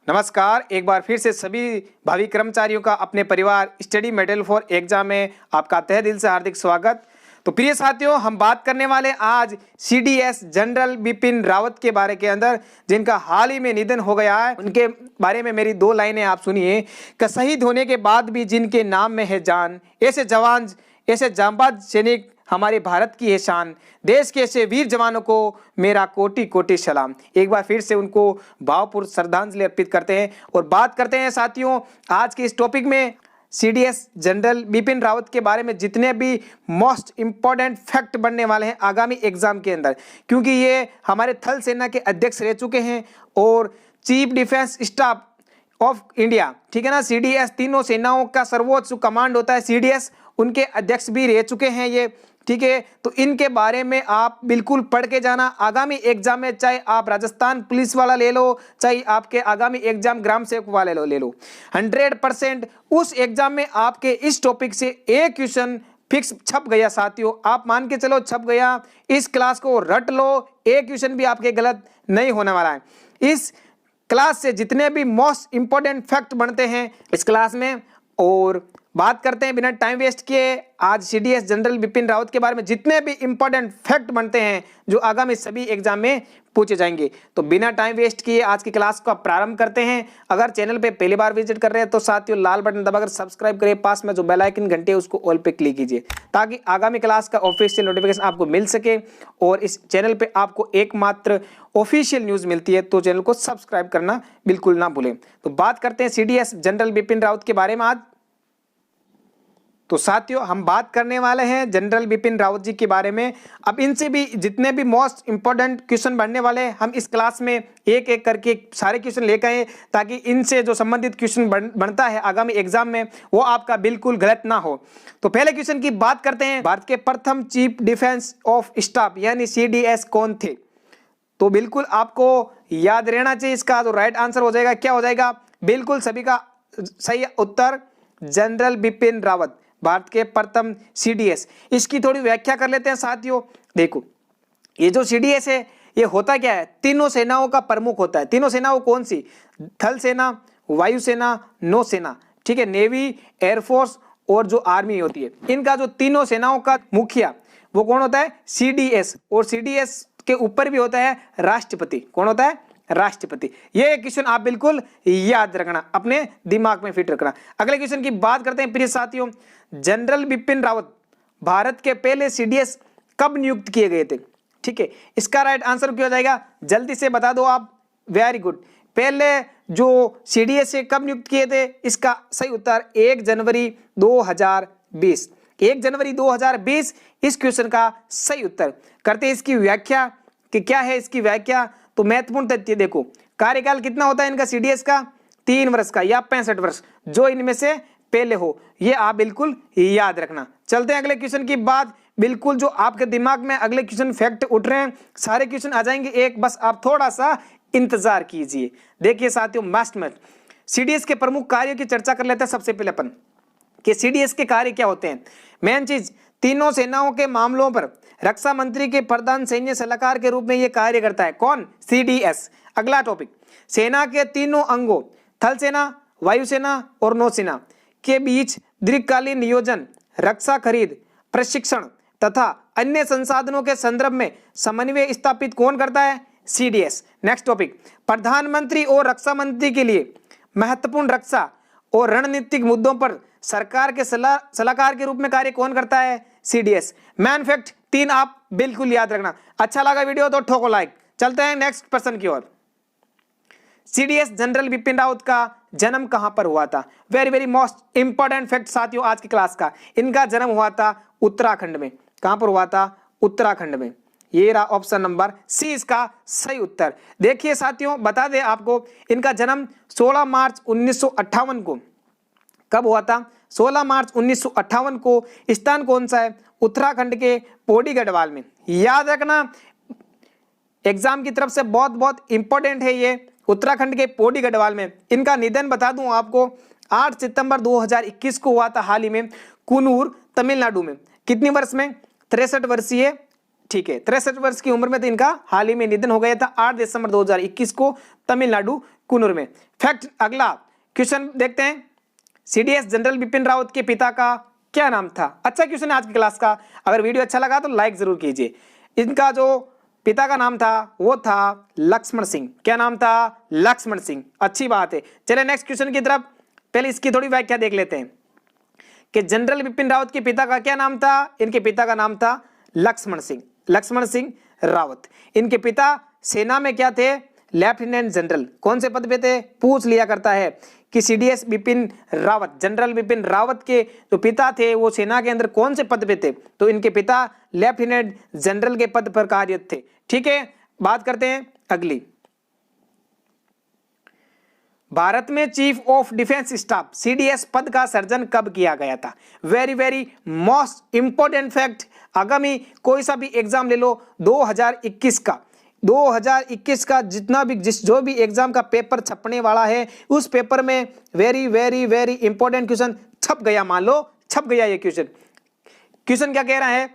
नमस्कार, एक बार फिर से सभी भावी कर्मचारियों का अपने परिवार स्टडी मटेरियल फॉर एग्जाम में आपका तहे दिल से हार्दिक स्वागत। तो प्रिय साथियों, हम बात करने वाले आज सीडीएस जनरल बिपिन रावत के बारे के अंदर, जिनका हाल ही में निधन हो गया है। उनके बारे में मेरी दो लाइनें आप सुनिए कि शहीद होने के बाद भी जिनके नाम में है जान, ऐसे जवान, ऐसे जांबाज सैनिक हमारे भारत की है शान, देश के ऐसे वीर जवानों को मेरा कोटि कोटि सलाम। एक बार फिर से उनको भावपूर्ण श्रद्धांजलि अर्पित करते हैं और बात करते हैं साथियों आज के इस टॉपिक में सीडीएस जनरल बिपिन रावत के बारे में जितने भी मोस्ट इंपॉर्टेंट फैक्ट बनने वाले हैं आगामी एग्जाम के अंदर, क्योंकि ये हमारे थल सेना के अध्यक्ष रह चुके हैं और chief defence staff of India, ठीक है ना। सीडीएस तीनों सेनाओं का सर्वोच्च कमांड होता है सीडीएस, उनके अध्यक्ष भी रह चुके हैं ये, ठीक है। तो इनके बारे में आप बिल्कुल पढ़ के जाना आगामी एग्जाम में, चाहे आप राजस्थान पुलिस वाला ले लो, चाहे आपके आगामी एग्जाम ग्राम सेवक वाले ले लो 100% उस एग्जाम में आपके इस टॉपिक से एक क्वेश्चन फिक्स छप गया साथियों। आप मान के चलो छप गया, इस क्लास को रट लो, एक क्वेश्चन भी आपके गलत नहीं होने वाला है। इस क्लास से जितने भी मोस्ट इंपॉर्टेंट फैक्ट बनते हैं इस क्लास में, और बात करते हैं बिना टाइम वेस्ट किए आज सीडीएस जनरल बिपिन रावत के बारे में जितने भी इंपॉर्टेंट फैक्ट बनते हैं जो आगामी सभी एग्जाम में पूछे जाएंगे। तो बिना टाइम वेस्ट किए आज की क्लास को प्रारंभ करते हैं। अगर चैनल पे पहली बार विजिट कर रहे हैं तो साथियों लाल बटन दबाकर सब्सक्राइब करिए, पास में जो बेल आइकन घंटे है उसको ऑल पे क्लिक कीजिए ताकि आगामी क्लास का ऑफिशियल नोटिफिकेशन आपको मिल सके। और इस चैनल पे आपको एकमात्र ऑफिशियल न्यूज मिलती है, तो चैनल को सब्सक्राइब करना बिल्कुल ना भूलें। तो बात करते हैं सीडीएस जनरल बिपिन रावत के बारे में आज। तो साथियों हम बात करने वाले हैं जनरल बिपिन रावत जी के बारे में। अब इनसे भी जितने भी मोस्ट इंपॉर्टेंट क्वेश्चन बनने वाले हैं हम इस क्लास में एक एक करके सारे क्वेश्चन लेकर आए ताकि इनसे जो संबंधित क्वेश्चन बनता है आगामी एग्जाम में वो आपका बिल्कुल गलत ना हो। तो पहले क्वेश्चन की बात करते हैं, भारत के प्रथम चीफ डिफेंस ऑफ स्टाफ यानी सीडीएस कौन थे? तो बिल्कुल आपको याद रहना चाहिए, इसका जो राइट आंसर हो जाएगा क्या हो जाएगा? बिल्कुल सभी का सही उत्तर जनरल बिपिन रावत, भारत के प्रथम सीडीएस। इसकी थोड़ी व्याख्या कर लेते हैं साथियों। देखो ये जो सीडीएस है ये होता क्या है, तीनों सेनाओं का प्रमुख होता है। तीनों सेनाओं कौन सी? थल सेना, वायुसेना, नौसेना, ठीक है, नेवी, एयरफोर्स और जो आर्मी होती है, इनका जो तीनों सेनाओं का मुखिया वो कौन होता है? सीडीएस। और सीडीएस के ऊपर भी होता है राष्ट्रपति। कौन होता है? राष्ट्रपति। ये क्वेश्चन आप बिल्कुल याद रखना, अपने दिमाग में फिट रखना। अगले क्वेश्चन की बात करते हैं प्रिय साथियों, जनरल बिपिन रावत भारत के पहले सीडीएस कब नियुक्त किए गए थे? ठीक है, इसका राइट आंसर क्या हो जाएगा जल्दी से बता दो आप। वेरी गुड, पहले जो सीडीएस से कब नियुक्त किए थे? इसका सही उत्तर 1 जनवरी 2020। 1 जनवरी 2020 इस क्वेश्चन का सही उत्तर। करते हैं इसकी व्याख्या कि क्या है इसकी व्याख्या। तो महत्वपूर्ण तथ्य देखो, कार्यकाल कितना होता है इनका सीडीएस का? 3 वर्ष का या 65 वर्ष, जो इनमें से पहले हो, ये आप बिल्कुल याद रखना। चलते हैं अगले क्वेश्चन की बात। बिल्कुल जो आपके दिमाग में अगले क्वेश्चन फैक्ट उठ रहे हैं सारे क्वेश्चन आ जाएंगे एक, बस आप थोड़ा सा इंतजार कीजिए। देखिए साथियों, मस्ट सीडीएस के प्रमुख कार्यों की चर्चा कर लेते हैं सबसे पहले अपन कि सीडीएस के कार्य क्या होते हैं। मेन चीज, तीनों सेनाओं के मामलों पर रक्षा मंत्री के प्रधान सैन्य सलाहकार के रूप में यह कार्य करता है। कौन? सीडीएस। अगला टॉपिक, सेना के तीनों अंगों थल सेना, वायुसेना और नौसेना के बीच दीर्घकालीन नियोजन, रक्षा खरीद, प्रशिक्षण तथा अन्य संसाधनों के संदर्भ में समन्वय स्थापित कौन करता है? सीडीएस। नेक्स्ट टॉपिक, प्रधानमंत्री और रक्षा मंत्री के लिए महत्वपूर्ण रक्षा और रणनीतिक मुद्दों पर सरकार के सलाहकार के रूप में कार्य कौन करता है? सीडीएस। मैन फैक्ट 3 आप बिल्कुल याद रखना। अच्छा लगा वीडियो तो ठोको लाइक। चलते हैं नेक्स्ट पर्सन की ओर। सीडीएस जनरल बिपिन रावत का जन्म कहां पर हुआ था? Very very most important fact साथियों आज की क्लास का। इनका जन्म हुआ था उत्तराखंड में। कहां पर हुआ था? उत्तराखंड में। ये रहा ऑप्शन नंबर सी इसका सही उत्तर। देखिए साथियों, बता दें आपको, इनका जन्म 16 मार्च 1958 को कब हुआ था? 16 मार्च 1958 को। स्थान कौन सा है? उत्तराखंड के पौड़ी गढ़वाल में। याद रखना, एग्जाम की तरफ से बहुत बहुत इंपॉर्टेंट है ये, उत्तराखंड के पौड़ी गढ़वाल में। इनका निधन बता दूं आपको 8 सितंबर 2021 को हुआ था, हाल ही में, कुन्नूर तमिलनाडु में। कितनी वर्ष में? 63 वर्षीय, ठीक है, 63 वर्ष की उम्र में तो इनका हाल ही में निधन हो गया था 8 दिसंबर 2021 को तमिलनाडु कूनूर में। फैक्ट अगला क्वेश्चन देखते हैं, सीडीएस जनरल बिपिन रावत के पिता का क्या नाम था। अच्छा क्वेश्चन है आज की क्लास का, अगर वीडियो अच्छा लगा तो लाइक जरूर कीजिए। इनका जो पिता का नाम था वो था लक्ष्मण सिंह। क्या नाम था? लक्ष्मण सिंह। अच्छी बात है। चलिए नेक्स्ट क्वेश्चन की तरफ, पहले इसकी थोड़ी व्याख्या देख लेते हैं कि जनरल बिपिन रावत के पिता का क्या नाम था। इनके पिता का नाम था लक्ष्मण सिंह, लक्ष्मण सिंह रावत। इनके पिता सेना में क्या थे? Lieutenant general. कौन से पद पे थे? पूछ लिया करता है कि सीडीएस बिपिन रावत, जनरल बिपिन रावत के जो पिता थे वो सेना के अंदर कौन से पद पे थे? तो इनके पिता लेफ्टिनेंट जनरल के पद पर कार्यरत थे। ठीक है, बात करते हैं अगली। भारत में chief of defence staff CDS पद का सृजन कब किया गया था? Very very most important fact. आगामी कोई सा भी एग्जाम ले लो 2021 का जितना भी जो भी एग्जाम का पेपर छपने वाला है उस पेपर में very very very important question छप गया। मान लो छप गया ये क्वेश्चन क्या कह रहा है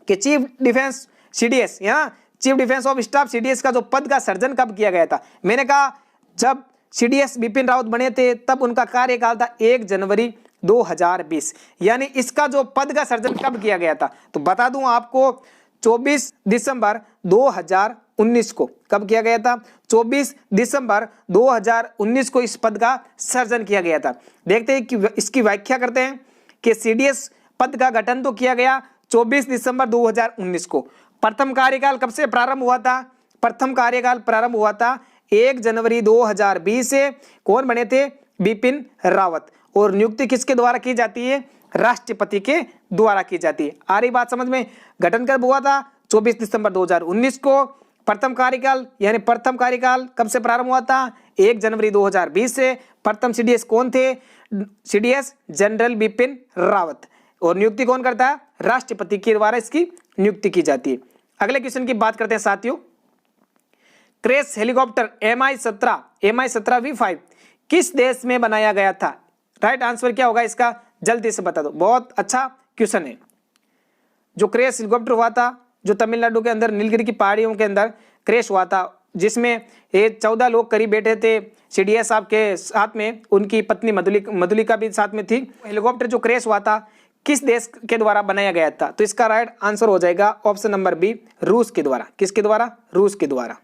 कि चीफ डिफेंस सीडीएस, यहाँ chief defence of staff CDS का जो पद का सृजन कब किया गया था? मैंने कहा जब सीडीएस बिपिन रावत बने थे तब उनका कार्यकाल था 1 जनवरी 2020। यानी इसका जो पद का सृजन कब किया गया था? तो बता दूं आपको 24 दिसंबर 2019 को। कब किया गया था? 24 दिसंबर 2019 को इस पद का सृजन किया गया था। देखते हैं कि इसकी व्याख्या करते हैं कि सीडीएस पद का गठन तो किया गया 24 दिसंबर 2019 को। प्रथम कार्यकाल कब से प्रारंभ हुआ था? प्रथम कार्यकाल प्रारंभ हुआ था 1 जनवरी 2020 से। कौन बने थे? बिपिन रावत। और नियुक्ति किसके द्वारा की जाती है? राष्ट्रपति के द्वारा की जाती है। आ रही बात समझ में? गठन कब हुआ था? 24 दिसंबर 2019 को। प्रथम कार्यकाल यानी प्रथम कार्यकाल कब से प्रारंभ हुआ था? 1 जनवरी 2020 से। प्रथम सीडीएस कौन थे? CDS general Bipin Rawat. और नियुक्ति कौन करता है? राष्ट्रपति के द्वारा इसकी नियुक्ति की जाती है। अगले क्वेश्चन की बात करते हैं साथियों। क्रेस हेलीकॉप्टर MI-17 V5 किस देश में बनाया गया था? राइट आंसर क्या होगा इसका? जल्दी से बता दो। बहुत अच्छा क्वेश्चन है। जो क्रेस हेलीकॉप्टर हुआ था जो तमिलनाडु के अंदर नीलगिरी की पहाड़ियों के अंदर क्रेश हुआ था, जिसमें ये 14 लोग करीब बैठे थे सीडीएस साहब के साथ में, उनकी पत्नी मधुलिका भी साथ में थी। हेलीकॉप्टर जो क्रेश हुआ था किस देश के द्वारा बनाया गया था? तो इसका राइट आंसर हो जाएगा ऑप्शन नंबर बी, रूस के द्वारा। किसके द्वारा? रूस के द्वारा।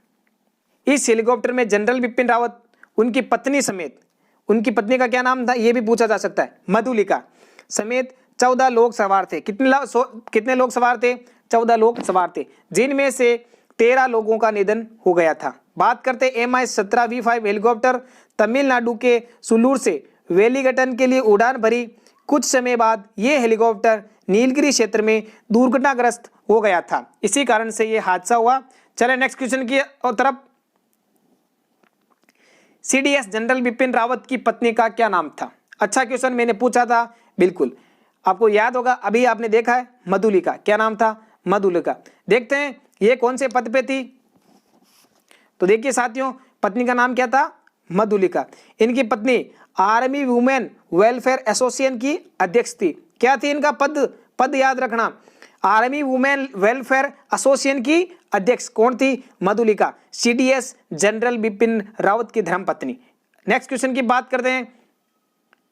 इस हेलीकॉप्टर में जनरल बिपिन रावत, उनकी पत्नी समेत, उनकी पत्नी का क्या नाम था ये भी पूछा जा सकता है, मधुलिका समेत 14 लोग सवार थे। कितने लोग सवार थे? 14 लोग सवार थे, जिनमें से 13 लोगों का निधन हो गया था। बात करते MI-17 V5 हेलीकॉप्टर तमिलनाडु के सुलूर से वेलिंगटन के लिए उड़ान भरी। कुछ समय बाद ये हेलीकॉप्टर नीलगिरी क्षेत्र में दुर्घटनाग्रस्त हो गया था, इसी कारण से ये हादसा हुआ। चले नेक्स्ट क्वेश्चन की तरफ। सीडीएस जनरल बिपिन रावत की पत्नी का क्या नाम था? अच्छा क्वेश्चन मैंने पूछा था, बिल्कुल आपको याद होगा, अभी आपने देखा है, मधुलिका। क्या नाम था? मधुलिका। देखते हैं ये कौन से पद पे थी। तो देखिए साथियों, पत्नी का नाम क्या था? मधुलिका। इनकी पत्नी आर्मी वुमेन वेलफेयर एसोसिएशन की अध्यक्ष थी। क्या थी इनका पद याद रखना, आर्मी वुमेन वेलफेयर एसोसिएशन की अध्यक्ष कौन थी? मधुलिका, सीडीएस जनरल बिपिन रावत की धर्मपत्नी। नेक्स्ट क्वेश्चन की बात करते हैं।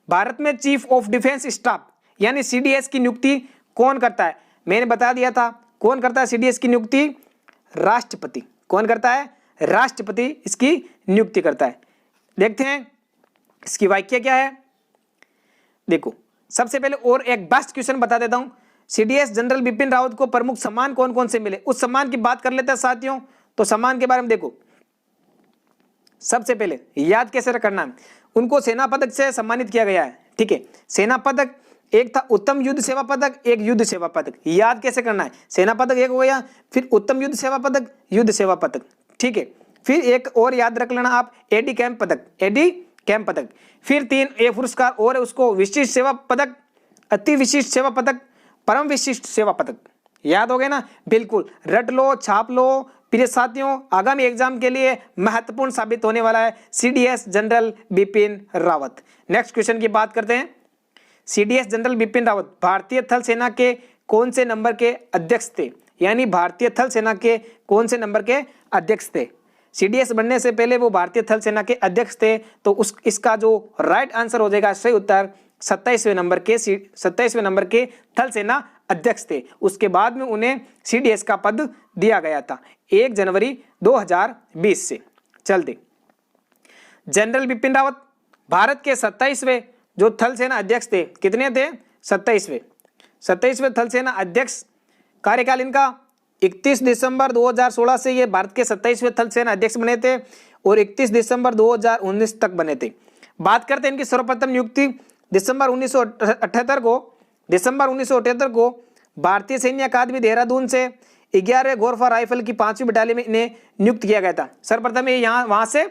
भारत में चीफ ऑफ डिफेंस स्टाफ यानी सीडीएस की नियुक्ति कौन करता है? मैंने बता दिया था कौन करता है सीडीएस की नियुक्ति? राष्ट्रपति। कौन करता है? राष्ट्रपति इसकी नियुक्ति करता है। देखते हैं इसकी व्याख्या क्या है। देखो सबसे पहले और एक बेस्ट क्वेश्चन बता देता हूं। सीडीएस जनरल बिपिन रावत को प्रमुख सम्मान कौन कौन से मिले, उस सम्मान की बात कर लेते हैं साथियों। तो सम्मान के बारे में देखो, सबसे पहले याद कैसे करना है, उनको सेना पदक से सम्मानित किया गया है। ठीक है, सेना पदक एक था, उत्तम युद्ध सेवा पदक, एक युद्ध सेवा पदक। याद कैसे करना है, सेना पदक एक हो गया, फिर उत्तम युद्ध सेवा पदक, युद्ध सेवा पदक। ठीक है, फिर एक और याद रख लेना आप, एडी कैंप पदक, एडी कैंप पदक। फिर 3 ए पुरस्कार और उसको विशिष्ट सेवा पदक, अति विशिष्ट सेवा पदक, परम विशिष्ट सेवा पदक। याद हो गए ना? बिल्कुल रट लो, छाप लो। प्रिय साथियों, आगामी एग्जाम के लिए महत्वपूर्ण साबित होने वाला है CDS general Bipin Rawat. Next question की बात करते हैं। सीडीएस जनरल बिपिन रावत भारतीय थल सेना के कौन से नंबर के अध्यक्ष थे? यानी भारतीय थल सेना के कौन से नंबर के अध्यक्ष थे? सीडीएस बनने से पहले वो भारतीय थल सेना के अध्यक्ष थे। तो इसका जो राइट आंसर हो जाएगा, सही उत्तर 27वें नंबर के थल सेना अध्यक्ष थे। उसके बाद में उन्हें सीडीएस का पद दिया गया था 1 जनवरी 2020 से। चलते, जनरल बिपिन रावत भारत के 27वें जो थल सेना अध्यक्ष थे। कितने थे? 27वें थल सेना अध्यक्ष। कार्यकाल इनका 31 दिसंबर 2016 से ये भारत के 27वें थल सेना अध्यक्ष बने थे और 31 दिसंबर 2019 तक बने थे। बात करते हैं इनकी सर्वप्रथम नियुक्ति दिसंबर 1978 को भारतीय सैन्य अकादमी देहरादून से 11वें गोरफा राइफल की 5वीं बटालियन में इन्हें नियुक्त किया गया था। सर्वप्रथम ये वहां से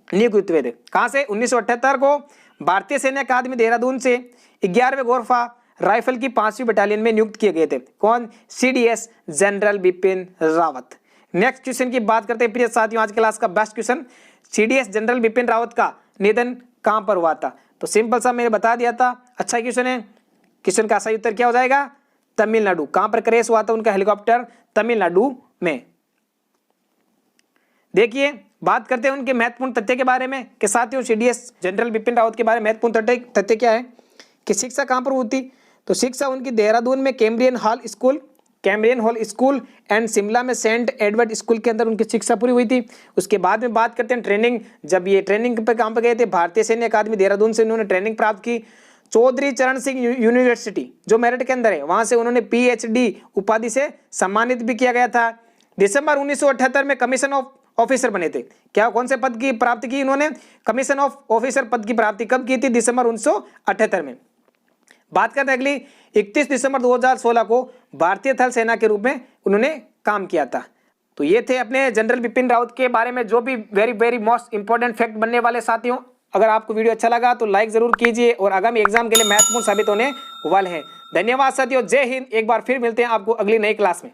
नियुक्त हुए थे। कहां से? 1978 को भारतीय सैन्य अकादमी देहरादून से 11वें गोरफा राइफल की 5वीं बटालियन में नियुक्त किए गए थे। कौन? CDS general Bipin Rawat. Next question की बात करते हैं प्रिय साथियों, आज क्लास का best question, CDS general Bipin Rawat का निधन कहां पर हुआ था? तो सिंपल सा मैंने बता दिया था, अच्छा क्वेश्चन है। क्वेश्चन का सही उत्तर क्या हो जाएगा? तमिलनाडु। कहां पर क्रैश हुआ था उनका हेलीकॉप्टर? तमिलनाडु में। देखिए, बात करते हैं उनके महत्वपूर्ण तथ्य के बारे में कि साथियों सीडीएस जनरल बिपिन रावत के बारे में महत्वपूर्ण तथ्य क्या है कि शिक्षा कहां पर हुई थी? तो शिक्षा उनकी देहरादून में Cambrian hall school and Shimla में सेंट एडवर्ड स्कूल के अंदर उनकी शिक्षा पूरी हुई थी। उसके बाद में बात करते हैं ट्रेनिंग, जब ये ट्रेनिंग पे काम पे गए थे भारतीय सैन्य अकादमी देहरादून से उन्होंने ट्रेनिंग प्राप्त की। चौधरी चरण सिंह यूनिवर्सिटी जो मेरठ के अंदर है, वहां से उन्होंने PhD उपाधि से सम्मानित भी किया गया था। दिसंबर 1978 में कमीशन ऑफ ऑफिसर बने थे। क्या, कौन से पद की प्राप्ति की इन्होंने? कमीशन ऑफ ऑफिसर पद की प्राप्ति कब की थी? दिसंबर 1978 में। बात करते हैं अगली, 31 दिसंबर 2016 को भारतीय थल सेना के रूप में उन्होंने काम किया था। तो ये थे अपने जनरल बिपिन रावत के बारे में जो भी वेरी मोस्ट इंपॉर्टेंट फैक्ट बनने वाले। साथियों, अगर आपको वीडियो अच्छा लगा तो लाइक जरूर कीजिए और आगामी एग्जाम के लिए महत्वपूर्ण साबित होने वाले हैं। धन्यवाद साथियों, जय हिंद। एक बार फिर मिलते हैं आपको अगली नई क्लास में।